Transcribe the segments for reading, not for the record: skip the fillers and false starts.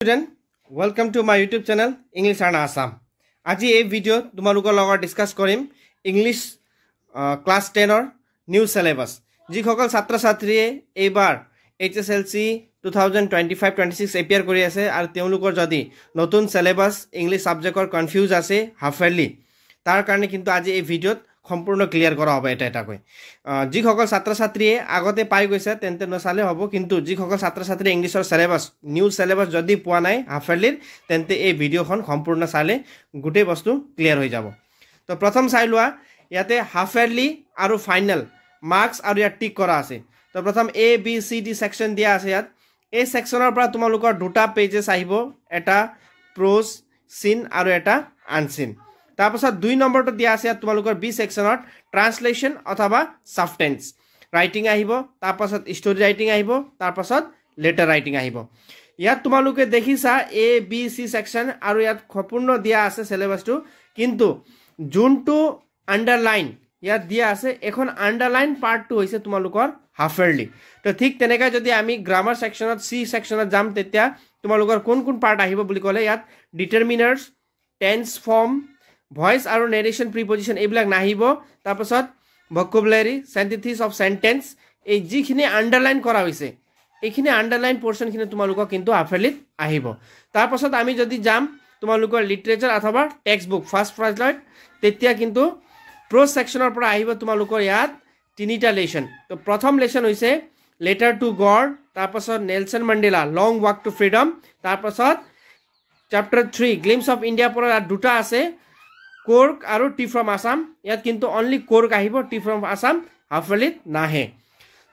Student, welcome to my YouTube channel English and Assam. আজি এই video তোমালোকৰ লগত ডিসকাস কৰিম ইংলিশ ক্লাস 10 ৰ নিউ সিলেবাস যিসকল ছাত্ৰ ছাত্ৰীয়ে এইবাৰ HSLC 2025-26 এপিয়াৰ কৰি আছে আৰু তেওঁলোকৰ যদি নতুন সিলেবাস ইংলিশ সাবজেক্টৰ কনফিউজ আছে হাফেলি তাৰ কাৰণে কিন্তু আজি এই ভিডিওত সম্পূৰ্ণ ক্লিয়াৰ কৰা হ'ব এটা কৈ যিসকল ছাত্ৰ ছাত্ৰীয়ে আগতে পাই গৈছে তেন্তে নচালে হ'ব কিন্তু যিসকল ছাত্ৰ ছাত্ৰী ইংলিশৰ সিলেবাস নিউ সিলেবাস যদি পোৱা নাই হাফেলিৰ তেন্তে এই ভিডিওখন সম্পূৰ্ণ চালে গুটেই বস্তু ক্লিয়াৰ হৈ যাব তো প্ৰথম চাই লোৱা ইয়াতে হাফেলি আৰু ফাইনাল মাৰ্কস আৰু ইয়াত টিক কৰা আছে তো প্ৰথম A B C D section দিয়া আছে ইয়াত এই সেকশনৰ পৰা তোমালোকৰ দুটা পেজেস আহিব এটা প্ৰোজ সিন আৰু এটা আনসিন তাৰপাছত 2 নম্বৰটো দিয়া আছে তোমালোকৰ বি সেকশনত ট্ৰান্সলেচন অথবা সাবটেন্স ৰাইটিং আহিব তাৰপাছত ষ্টৰী ৰাইটিং আহিব তাৰপাছত লেটাৰ ৰাইটিং আহিব ইয়াত তোমালোকে দেখিছা A B C সেকশন আৰু ইয়াত সম্পূৰ্ণ দিয়া আছে সিলেবাসটো কিন্তু যোনটো আন্ডাৰলাইন ইয়াত দিয়া আছে এখন আন্ডাৰলাইন পাৰ্টটো হৈছে তোমালোকৰ হাফেলি তো ঠিক তেনেকৈ যদি আমি গ্ৰামাৰ সেকশনত C সেকশনত যাম তেতিয়া তোমালোকৰ কোন কোন পাৰ্ট আহিব বুলি ক'লে ইয়াত ডিটাৰমিনাৰ্স টেন্স ফৰ্ম ভয়েস আৰু নেৰেশন প্ৰিপজিশন এইবিলাক নাহিব তাৰপাছত ভোকাবুলাৰি সেন্টেন্স অফ সেন্টেন্স এই যিখিনি আন্ডাৰলাইন কৰা হৈছে এইখিনি আন্ডাৰলাইন পোৰশন খিনি তোমালোকৰ কিন্তু হাফেলিত আহিব তাৰপাছত আমি যদি যাম তোমালোকৰ লিটাৰেচাৰ অথবা টেক্সট বুক ফাৰ্স্ট ফ্ৰাইজলাইট তেতিয়া কিন্তু প্ৰোজ সেকশনৰ পৰা আহিব তোমালোকৰ ইয়াত তিনিটা লেসন তো প্ৰথম লেসন হৈছে লেটাৰ টু গড তাৰপাছত Nelson মণ্ডেলা long walk to freedom তাৰপাছত চ্যাপ্টাৰ 3 গ্লিম্পছ অফ ইণ্ডিয়া পৰা দুটা আছে কোৰ্ক আৰু টি ফ্ৰম আসাম ইয়াত কিন্তু অনলি কোৰ্ক আহিব টি ফ্ৰম আসাম হাফেলিত নাহে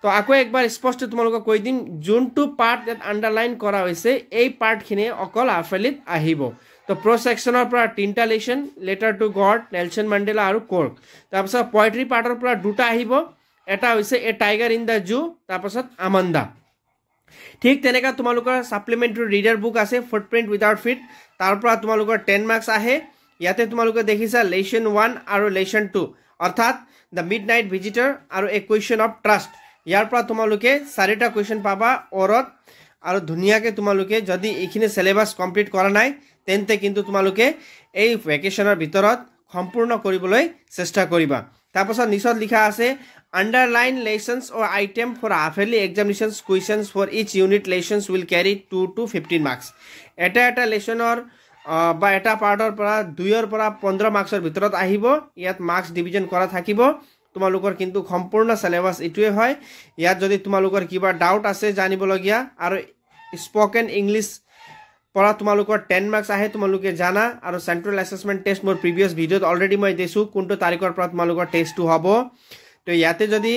তো আকৌ একবাৰ স্পষ্ট তোমালোকক কৈ দিম যোনটো পাৰ্ট ইয়াত আন্ডাৰলাইন কৰা হৈছে এই পাৰ্টখিনি অকল হাফেলিত আহিব তো প্ৰ সেকশনৰ পৰা তিনটা lesson letter to god Nelson মণ্ডেলা আৰু কোৰ্ক তাৰপাছত পোয়েট্ৰি পাৰ্টৰ পৰা দুটা আহিব এটা হৈছে এ টাইগাৰ ইন দা জু তাৰপাছত আমন্দা ঠিক তেনেকা তোমালোকৰ সাপ্লিমেন্টাৰী ৰিডাৰ বুক আছে ফুটপ্ৰিন্ট উইদাউট ফিট তাৰ পৰা তোমালোকৰ 10 মাৰ্কস আহে ইয়াতে তোমালোকে দেখিছা লেসন 1 আৰু লেসন 2 অৰ্থাৎ দ্য মিডনাইট ভিজিটৰ আৰু এ কুৱেশ্চন অফ ট্ৰাষ্ট ইয়াৰ পৰা তোমালোকে চাৰিটা কুৱেশ্চন পাবা অৰত আৰু ধুনিয়াকে তোমালোকে যদি এইখিনি সিলেবাস কমপ্লিট কৰা নাই তেন্তে কিন্তু তোমালোকে এই ভেকেশনৰ ভিতৰত সম্পূৰ্ণ কৰিবলৈ চেষ্টা কৰিবা তাৰপাছত নিচত লিখা আছে underline lessons or item for half-yearly examinations questions for each unit lessons will carry 2 to 15 marks এটা লেসনৰ বা এটা পাৰ্টৰ পৰা 2 পৰা 15 মাৰ্কসৰ ভিতৰত আহিব ইয়াত মাৰ্কস ডিভিজন কৰা থাকিব তোমালোকৰ কিন্তু সম্পূৰ্ণ সিলেবাস ইটোৱে হয় ইয়াত যদি তোমালোকৰ কিবা ডাউট আছে জানিবলগীয়া আৰু স্পোকেন ইংলিশ পৰা তোমালোকৰ 10 মাৰ্কস আহে তোমালোকে জানা আৰু সেন্ট্ৰেল অ্যাসেসমেন্ট টেষ্ট মোৰ প্ৰিভিয়াস ভিডিওত অলৰেডি মই দিছো কোনটো তাৰিখৰ পৰা তোমালোকৰ টেষ্টটো হ'ব তো ইয়াতে যদি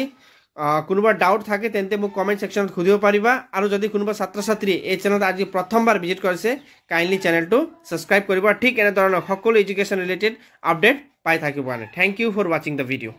কোনোবা ডাউট থাকে তেন্তে মোক কমেন্ট সেকশনত খুদিব পাৰিবা আৰু যদি কোনোবা ছাত্ৰ ছাত্ৰী এই চেনেলত আজি প্ৰথমবাৰ ভিজিট কৰিছে কাইন্ডলি চেনেলটো সাবস্ক্ৰাইব কৰিবা ঠিক এনে ধৰণৰ সকলো এডুকেশন ৰিলেটেড আপডেট পাই থাকিব thank you for watching the video